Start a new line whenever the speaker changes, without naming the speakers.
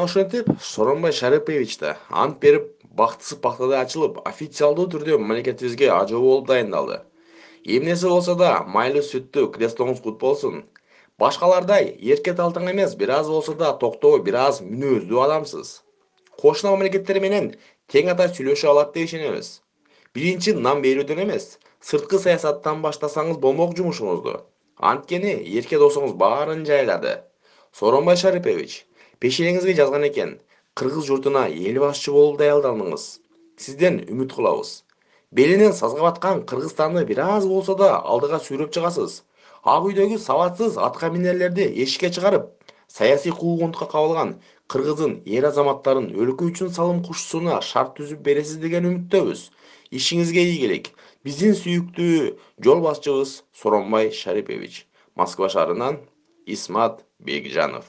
ошентип Сооронбай Шарипович да ант берип, бактысы пахтада ачылып, официалдуу түрдө мамлекетибизге ажоо болуп дайындалды. Эмнеси болсо да майлуу сүттүү креслоңуз кут болсун. Башкалардай эрке талтаң эмес, бир аз болсо да токтоо, бир аз мүнөздүү адамсыз. Кошуна мамлекеттер менен тең ата сүйлөшө алат деп ишенебиз. Биринчи нан берүүдөн эмес, сырткы саясаттан баштасаңыз болмок жумушуңузду. Анткени эрке досуңуз баарын жайлады. Сооронбай Шарипович, пешенеңизге жазган экен, кыргыз журтуна эл башчы болуп даярдалыңыз. Сизден үмүт кылабыз. Белинен сазга баткан Кыргызстанды бир аз болсо да алдыга сүйрөп чыгасыз. Ак үйдөгү сабатсыз атка минерлерди эшикке чыгарып, саясий куугунтукка кабылган кыргыздын эр азаматтарын өлкө үчүн салым кошуусуна шарт түзүп бересиз деген үмүттөбүз. Ишиңизге ийгилик. Биздин сүйүктүү жол башчыбыз Сооронбай Шарипович. Москва шаарынан Исмат Бекжанов.